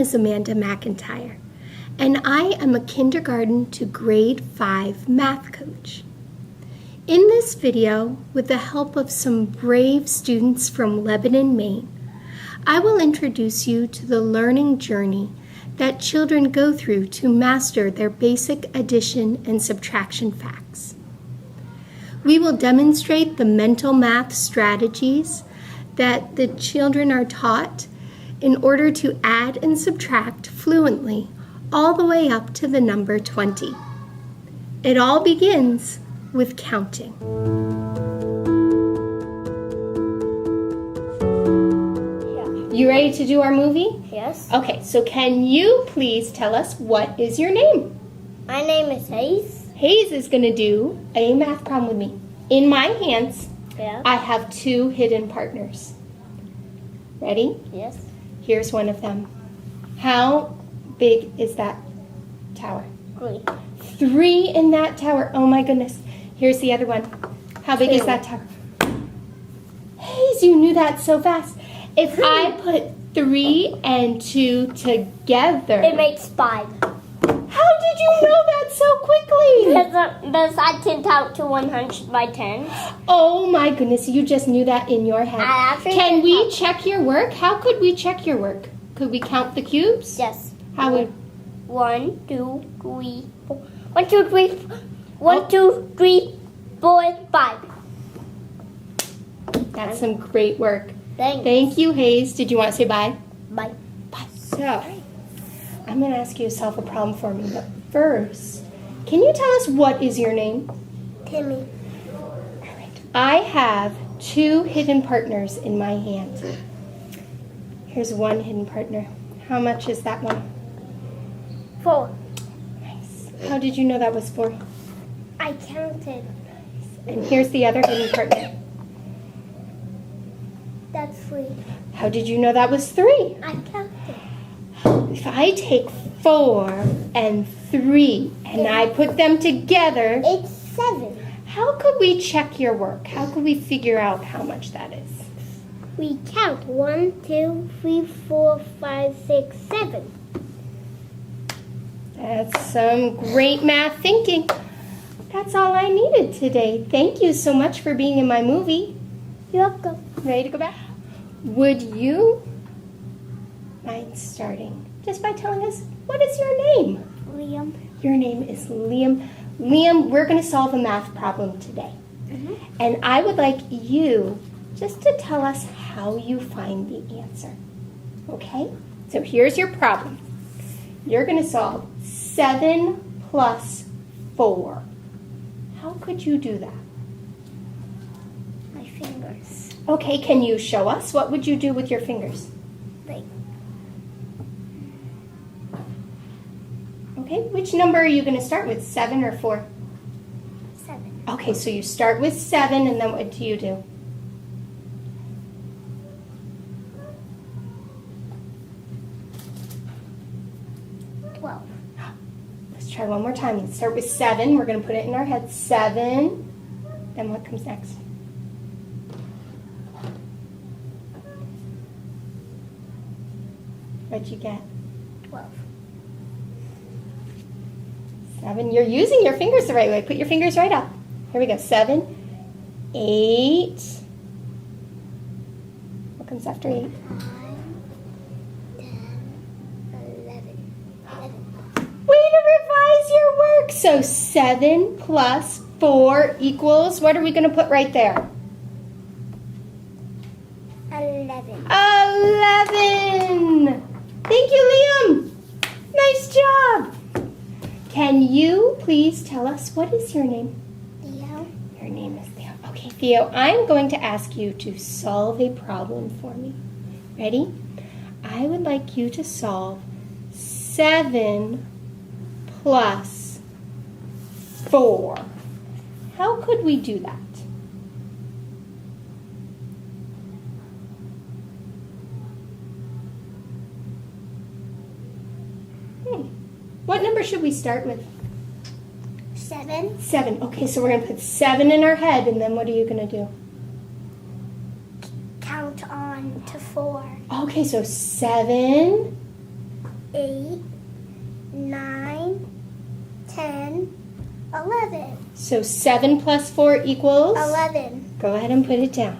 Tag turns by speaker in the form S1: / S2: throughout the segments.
S1: is Amanda McIntyre, and I am a kindergarten to grade 5 math coach. In this video, with the help of some brave students from Lebanon, Maine, I will introduce you to the learning journey that children go through to master their basic addition and subtraction facts. We will demonstrate the mental math strategies that the children are taught in order to add and subtract fluently all the way up to the number 20. It all begins with counting. You ready to do our movie?
S2: Yes.
S1: Okay, so can you please tell us what is your name?
S2: My name is Hayes.
S1: Hayes is going to do a math problem with me. In my hands,
S2: Yeah.
S1: I have 2 hidden partners. Ready?
S2: Yes.
S1: Here's one of them. How big is that tower?
S2: 3.
S1: 3 in that tower. Oh my goodness. Here's the other one. How big is
S2: 2.
S1: that tower? Hayes, you knew that so fast. If I put 3 and 2 together.
S2: It makes 5.
S1: How did you know that so quickly?
S2: Because I can count to 100 by 10.
S1: Oh my goodness, you just knew that in your head.
S2: I actually
S1: Can we
S2: count.
S1: check your work? How could we check your work? Could we count the cubes?
S2: Yes.
S1: How would
S2: 1, 2, 3, 4. 1, 2, 3. 1, 2, 3, 4, 5.
S1: That's some great work.
S2: Thanks.
S1: Thank you, Hayes. Did you want to say bye?
S2: Bye.
S1: Bye. So, I'm going to ask you to solve a problem for me, but first, can you tell us what is your name?
S2: Timmy.
S1: All right. I have 2 hidden partners in my hand. Here's one hidden partner. How much is that one?
S2: 4.
S1: Nice. How did you know that was 4?
S2: I counted.
S1: And here's the other hidden partner.
S2: That's 3.
S1: How did you know that was 3?
S2: I counted.
S1: If I take 4 and 3 and I put them together,
S2: It's 7.
S1: how could we check your work? How could we figure out how much that is?
S2: We count 1, 2, 3, 4, 5, 6, 7.
S1: That's some great math thinking. That's all I needed today. Thank you so much for being in my movie.
S2: You're welcome.
S1: Ready to go back? Would you mind starting just by telling us, what is your name?
S2: Liam.
S1: Your name is Liam. Liam, we're going to solve a math problem today. And I would like you just to tell us how you find the answer. Okay? So here's your problem. You're going to solve 7 plus 4. How could you do that?
S2: My fingers.
S1: Okay, can you show us? What would you do with your fingers?
S2: Like,
S1: Okay, which number are you going to start with, 7 or 4?
S2: 7.
S1: Okay, so you start with 7, and then what do you do?
S2: 12.
S1: Let's try one more time. Let's start with 7. We're going to put it in our head. 7. Then what comes next? 'What'd you get?
S2: 12.
S1: 7. You're using your fingers the right way. Put your fingers right up. Here we go. 7, 8. What comes after 8?
S2: 9, 10, 11. 11.
S1: Way to revise your work. So 7 plus 4 equals, what are we going to put right there?
S2: 11.
S1: 11. Thank you, Liam. Nice job. Can you please tell us, what is your name?
S2: Theo.
S1: Your name is Theo. Okay, Theo, I'm going to ask you to solve a problem for me. Ready? I would like you to solve 7 plus 4. How could we do that? What number should we start with?
S2: 7.
S1: 7. Okay, so we're going to put 7 in our head, and then what are you going to do?
S2: Count on to 4.
S1: Okay, so 7
S2: 8, 9, 10, 11.
S1: So 7 plus 4 equals?
S2: 11.
S1: Go ahead and put it down.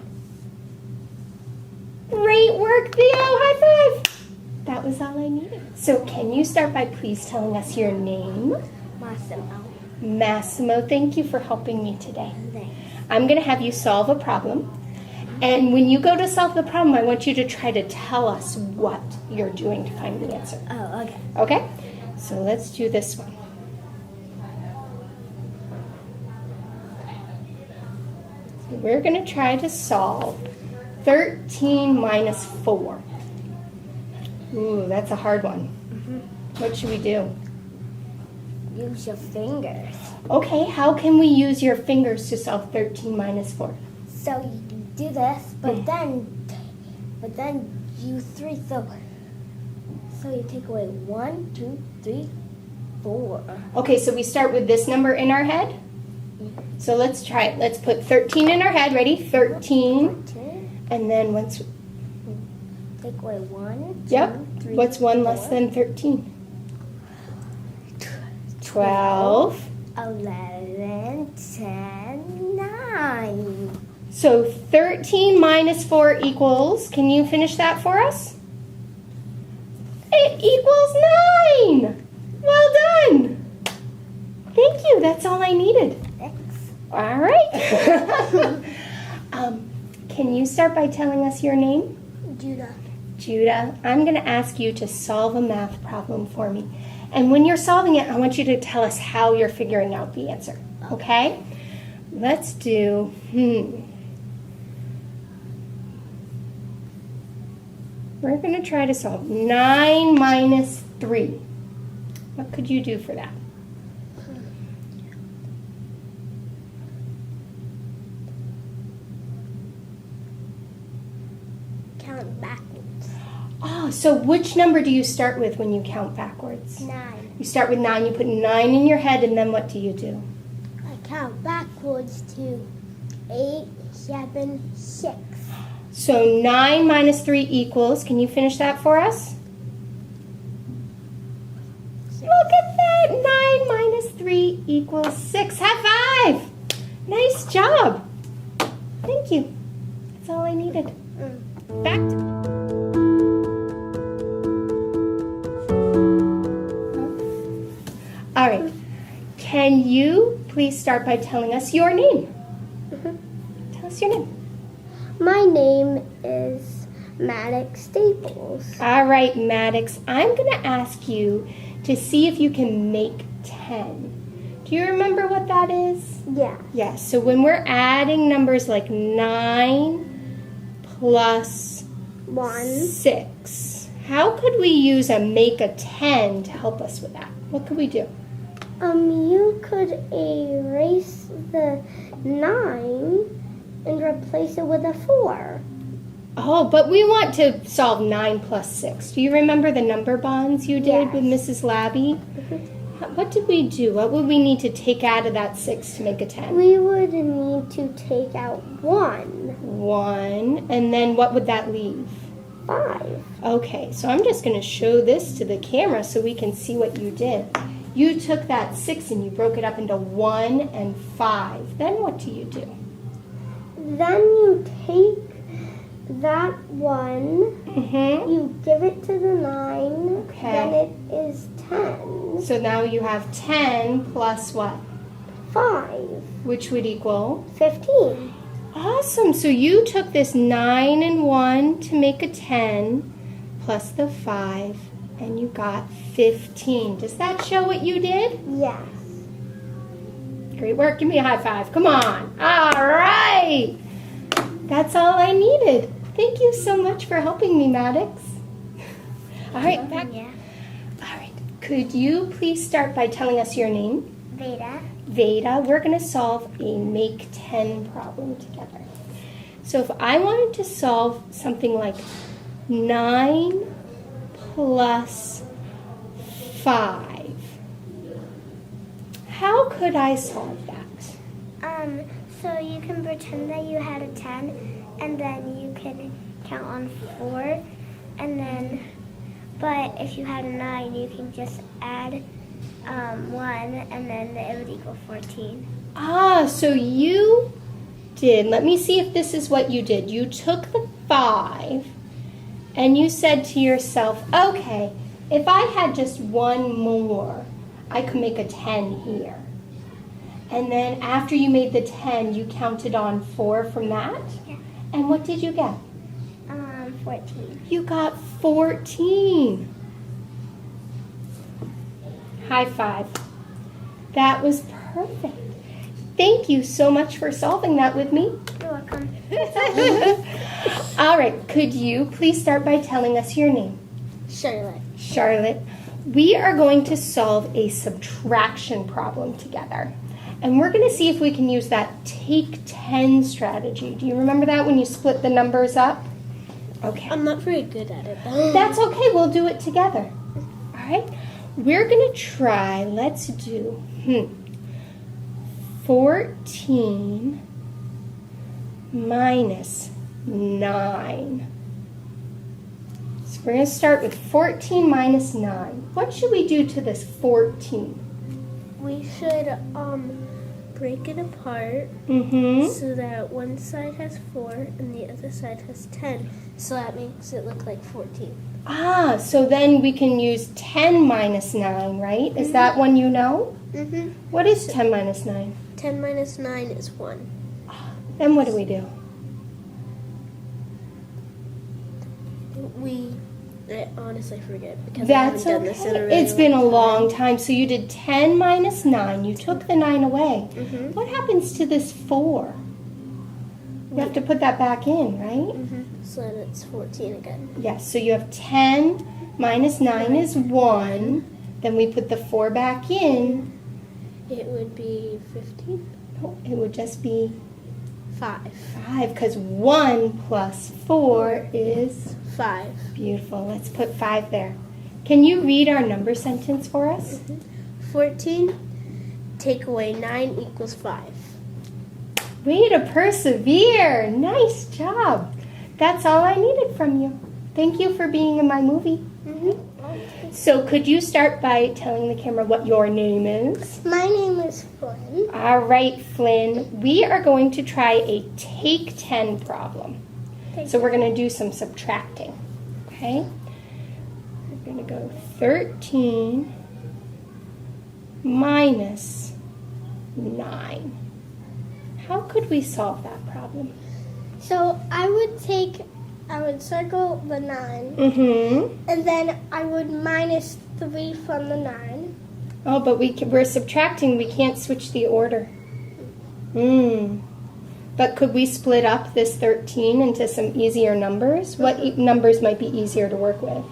S1: Great work, Theo. High five. That was all I needed. So can you start by please telling us your name?
S2: Massimo.
S1: Massimo, thank you for helping me today.
S2: Thanks.
S1: I'm going to have you solve a problem. And when you go to solve the problem, I want you to try to tell us what you're doing to find the answer.
S2: Oh, okay.
S1: Okay? So let's do this one. So we're going to try to solve 13 minus 4. Ooh, that's a hard one. What should we do?
S2: Use your fingers.
S1: Okay, how can we use your fingers to solve 13 minus 4?
S2: So you do this, but then you 3. So you take away 1, 2, 3, 4.
S1: Okay, so we start with this number in our head. So let's try it. Let's put 13 in our head. Ready? 13.
S2: 13.
S1: And then once...
S2: Take away 1, 2,
S1: Yep.
S2: 3,
S1: What's 1
S2: 4,
S1: less than 13? 12.
S2: 11, 10, 9.
S1: So 13 minus 4 equals, can you finish that for us? It equals 9. Well done. Thank you. That's all I needed.
S2: Thanks.
S1: All right. Can you start by telling us your name?
S2: Judah.
S1: Judah, I'm going to ask you to solve a math problem for me. And when you're solving it, I want you to tell us how you're figuring out the answer. Okay? Let's do, We're going to try to solve 9 minus 3. What could you do for that?
S2: Count backwards.
S1: Oh, so which number do you start with when you count backwards?
S2: 9.
S1: You start with 9, you put 9 in your head, and then what do you do?
S2: I count backwards to 8, 7, 6.
S1: So 9 minus 3 equals, can you finish that for us? Look at that, 9 minus 3 equals 6. High five! Nice job. Thank you. That's all I needed. Back to... All right. Can you please start by telling us your name? Tell us your name.
S2: My name is Maddox Staples.
S1: All right, Maddox. I'm going to ask you to see if you can make 10. Do you remember what that is?
S2: Yeah.
S1: Yes. So when we're adding numbers like 9 plus
S2: 1.
S1: 6, how could we use a make a 10 to help us with that? What could we do?
S2: You could erase the 9 and replace it with a 4.
S1: Oh, but we want to solve 9 plus 6. Do you remember the number bonds you did
S2: Yes.
S1: with Mrs. Labby? What did we do? What would we need to take out of that 6 to make a 10?
S2: We would need to take out 1.
S1: 1, and then what would that leave?
S2: 5.
S1: Okay, so I'm just going to show this to the camera so we can see what you did. You took that 6 and you broke it up into 1 and 5. Then what do you do?
S2: Then you take that 1, you give it to the 9,
S1: Okay.
S2: then it is 10.
S1: So now you have 10 plus what?
S2: 5.
S1: Which would equal?
S2: 15.
S1: Awesome. So you took this 9 and 1 to make a 10 plus the 5 and you got 15. Does that show what you did?
S2: Yes.
S1: Great work. Give me a high five. Come on. All right. That's all I needed. Thank you so much for helping me, Maddox. All right. Back.
S2: Yeah.
S1: All right. Could you please start by telling us your name?
S2: Veda.
S1: Veda. We're going to solve a make 10 problem together. So if I wanted to solve something like 9 plus 5, how could I solve that?
S2: So you can pretend that you had a 10, and then you can count on 4, and then But if you had a 9, you can just add 1, and then it would equal 14.
S1: Ah, so you did. Let me see if this is what you did. You took the 5 and you said to yourself, okay, if I had just one more, I could make a 10 here. And then after you made the 10, you counted on 4 from that?
S2: Yeah.
S1: And what did you get?
S2: 14.
S1: You got 14. High five. That was perfect. Thank you so much for solving that with me.
S2: You're welcome.
S1: All right, could you please start by telling us your name?
S2: Charlotte.
S1: Charlotte. We are going to solve a subtraction problem together. And we're going to see if we can use that take 10 strategy. Do you remember that when you split the numbers up? Okay.
S2: I'm not very good at it, though.
S1: That's okay. We'll do it together. All right? We're going to try, let's do 14 minus 9. So we're going to start with 14 minus 9. What should we do to this 14?
S2: We should break it apart so that one side has 4 and the other side has 10. So that makes it look like 14.
S1: Ah, so then we can use 10 minus 9, right? Is that one you know? What is 10 minus 9?
S2: 10 minus 9 is 1.
S1: Then what do we do?
S2: I honestly forget because
S1: That's
S2: I haven't done this in a
S1: okay.
S2: really
S1: It's been a long
S2: long
S1: time. So you did 10 minus 9. You took the 9 away.
S2: time.
S1: What happens to this 4? You have to put that back in, right?
S2: So then it's 14 again.
S1: Yes, so you have 10 minus 9 is 1. Then we put the 4 back in.
S2: It would be 15?
S1: No, it would just be
S2: 5.
S1: 5 because 1 plus 4 is
S2: 5.
S1: beautiful. Let's put 5 there. Can you read our number sentence for us?
S2: 14 take away 9 equals 5.
S1: Way to persevere. Nice job. That's all I needed from you. Thank you for being in my movie. So could you start by telling the camera what your name is?
S2: My name is Flynn.
S1: All right, Flynn. We are going to try a take 10 problem. So we're going to do some subtracting. Okay? We're going to go 13 minus 9. How could we solve that problem?
S2: So I would circle the 9, and then I would minus 3 from the 9.
S1: Oh, but we're subtracting. We can't switch the order. But could we split up this 13 into some easier numbers? What numbers might be easier to work with?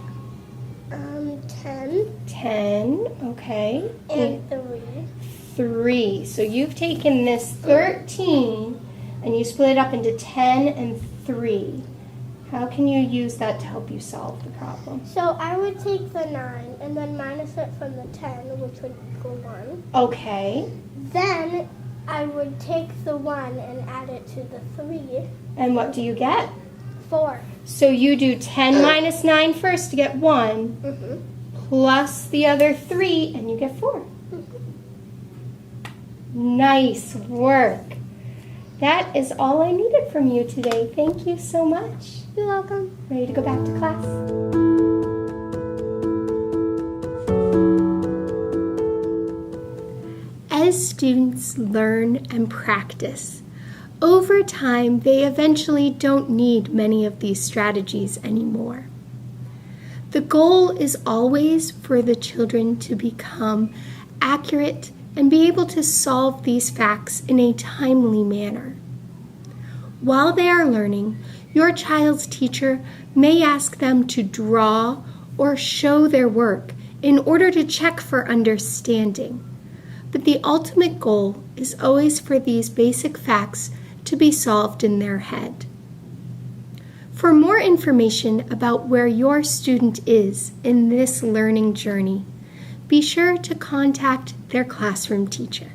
S2: 10.
S1: 10, okay.
S2: And 3.
S1: 3. So you've taken this 13 and you split it up into 10 and 3. How can you use that to help you solve the problem?
S2: So I would take the 9 and then minus it from the 10, which would equal 1.
S1: Okay.
S2: Then I would take the 1 and add it to the 3.
S1: And what do you get?
S2: 4.
S1: So you do 10 minus 9 first to get 1, plus the other 3, and you get 4. Nice work. That is all I needed from you today. Thank you so much.
S2: You're welcome.
S1: Ready to go back to class? As students learn and practice, over time they eventually don't need many of these strategies anymore. The goal is always for the children to become accurate and be able to solve these facts in a timely manner. While they are learning, your child's teacher may ask them to draw or show their work in order to check for understanding. But the ultimate goal is always for these basic facts to be solved in their head. For more information about where your student is in this learning journey, be sure to contact their classroom teacher.